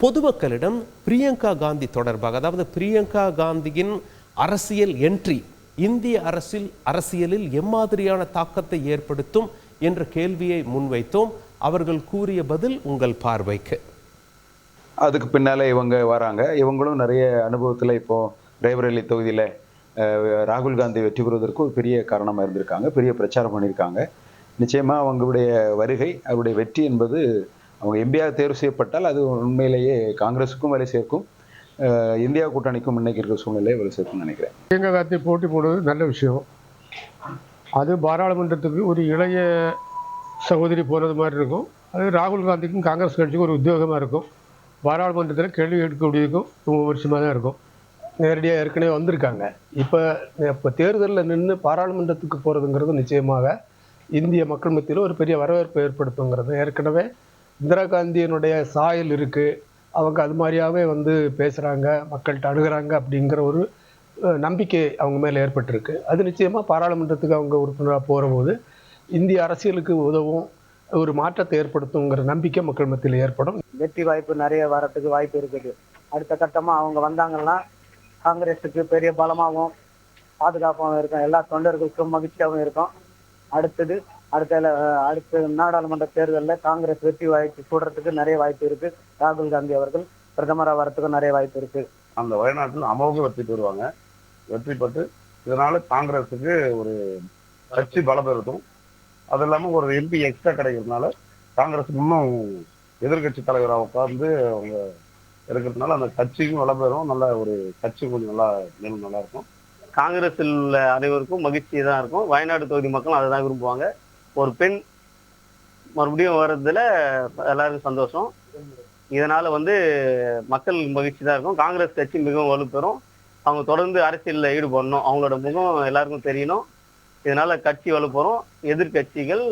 பொதுமக்களிடம் பிரியங்கா காந்தி தொடர்பாக, அதாவது பிரியங்கா காந்தியின் அரசியல் என்ட்ரி இந்திய அரசியலில் எம்மாதிரியான தாக்கத்தை ஏற்படுத்தும் என்ற கேள்வியை முன்வைத்தோம். அவர்கள் கூறிய பதில் உங்கள் பார்வைக்கு. அதுக்கு பின்னாலே இவங்க வராங்க. இவங்களும் நிறைய அனுபவத்தில் இப்போது ரேபரேலி தொகுதியில் ராகுல் காந்தி வெற்றி பெறுவதற்கு ஒரு பெரிய காரணமாக இருந்திருக்காங்க, பெரிய பிரச்சாரம் பண்ணியிருக்காங்க. நிச்சயமாக அவங்களுடைய வருகை, அவருடைய வெற்றி என்பது அவங்க எம்பியாக தேர்வு செய்யப்பட்டால் அது உண்மையிலேயே காங்கிரஸுக்கும் வேலை சேர்க்கும், இந்தியா கூட்டணிக்கும் இன்னைக்கு இருக்கிற சூழ்நிலையை வேலை சேர்க்கும்னு நினைக்கிறேன். பிரியங்கா காந்தி போட்டி போடுவது நல்ல விஷயம். அது பாராளுமன்றத்துக்கு ஒரு இளைய சகோதரி போனது மாதிரி இருக்கும். அது ராகுல் காந்திக்கும் காங்கிரஸ் கட்சிக்கும் ஒரு உத்தியோகமாக இருக்கும். பாராளுமன்றத்தில் கேள்வி கேட்கக்கூடியதுக்கும் ரொம்ப வருஷமாக தான் இருக்கும். நேரடியாக ஏற்கனவே வந்திருக்காங்க. இப்போ தேர்தலில் நின்று பாராளுமன்றத்துக்கு போகிறதுங்கிறது நிச்சயமாக இந்திய மக்கள் மத்தியில் ஒரு பெரிய வரவேற்பை ஏற்படுத்துங்கிறது. ஏற்கனவே இந்திரா காந்தியினுடைய சாயல் இருக்குது, அவங்க அது மாதிரியாகவே வந்து பேசுகிறாங்க, மக்கள்கிட்ட அணுகிறாங்க அப்படிங்கிற ஒரு நம்பிக்கை அவங்க மேலே ஏற்பட்டிருக்கு. அது நிச்சயமாக பாராளுமன்றத்துக்கு அவங்க உறுப்பினராக போகிற போது இந்திய அரசியலுக்கு உதவும், ஒரு மாற்றத்தை ஏற்படுத்துங்கிற நம்பிக்கை மக்கள் மத்தியில் ஏற்படும். வெற்றி வாய்ப்பு நிறைய வரத்துக்கு வாய்ப்பு இருக்குது. அடுத்த கட்டமாக அவங்க வந்தாங்கன்னா காங்கிரஸுக்கு பெரிய பலமாகவும் பாதுகாப்பாகவும் இருக்கும், எல்லா தொண்டர்களுக்கும் மகிழ்ச்சியாகவும் இருக்கும். அடுத்த நாடாளுமன்ற தேர்தலில் காங்கிரஸ் வெற்றி வாய்ப்பு கூடுறதுக்கு நிறைய வாய்ப்பு இருக்கு. ராகுல் காந்தி அவர்கள் பிரதமராக வரத்துக்கும் நிறைய வாய்ப்பு இருக்கு. அந்த வயநாட்டில் அமோக வெற்றி பெறுவாங்க. வெற்றி பெற்று இதனால காங்கிரஸுக்கு ஒரு கட்சி பலம் பெறும். அது இல்லாமல் ஒரு எம்பி எக்ஸ்ட்ரா கிடைக்கிறதுனால காங்கிரஸுக்கு இன்னும் எதிர்கட்சி தலைவராக உட்கார்ந்து அவங்க இருக்கிறதுனால அந்த கட்சிக்கும் வளம் பெறும். நல்ல ஒரு கட்சி கொஞ்சம் நல்லா இருக்கும். காங்கிரஸில் உள்ள அனைவருக்கும் மகிழ்ச்சி தான் இருக்கும். வயநாடு தொகுதி மக்களும் அதை தான் விரும்புவாங்க. ஒரு பெண் மறுபடியும் வர்றதுல எல்லாருக்கும் சந்தோஷம். இதனால வந்து மக்கள் மகிழ்ச்சி தான் இருக்கும். காங்கிரஸ் கட்சி மிகவும் வலுப்பெறும். அவங்க தொடர்ந்து அரசியலில் ஈடுபடணும், அவங்களோட முகம் எல்லாருக்கும் தெரியணும். இதனால கட்சி வலுப்பெறும். எதிர்கட்சிகள்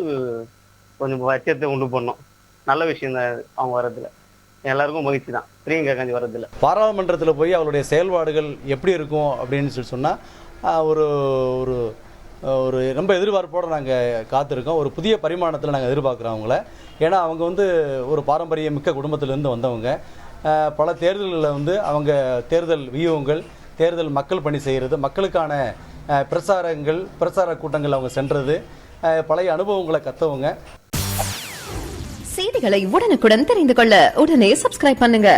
கொஞ்சம் அச்சத்தை உண்டு பண்ணணும். நல்ல விஷயம் தான் அவங்க வர்றதுல. எல்லாருக்கும் மகிழ்ச்சி தான் பிரியங்கா காந்தி வர்றதில்லை. பாராளுமன்றத்தில் போய் அவருடைய செயல்பாடுகள் எப்படி இருக்கும் அப்படின்னு சொன்னால் ஒரு ஒரு ஒரு ரொம்ப எதிர்பார்ப்போடு நாங்கள் காத்திருக்கோம். ஒரு புதிய பரிமாணத்தில் நாங்கள் எதிர்பார்க்குறோம் அவங்கள. ஏன்னா அவங்க வந்து ஒரு பாரம்பரிய மிக்க குடும்பத்திலேருந்து வந்தவங்க. பல தேர்தல்களில் வந்து அவங்க தேர்தல் வியூகங்கள், தேர்தல் மக்கள் பணி செய்கிறது, மக்களுக்கான பிரச்சார கூட்டங்கள் அவங்க சென்றது, பழைய அனுபவங்களை கற்றவங்க. செய்திகளை உடனுக்குடன் தெரிந்து கொள்ள உடனே சப்ஸ்கிரைப் பண்ணுங்க.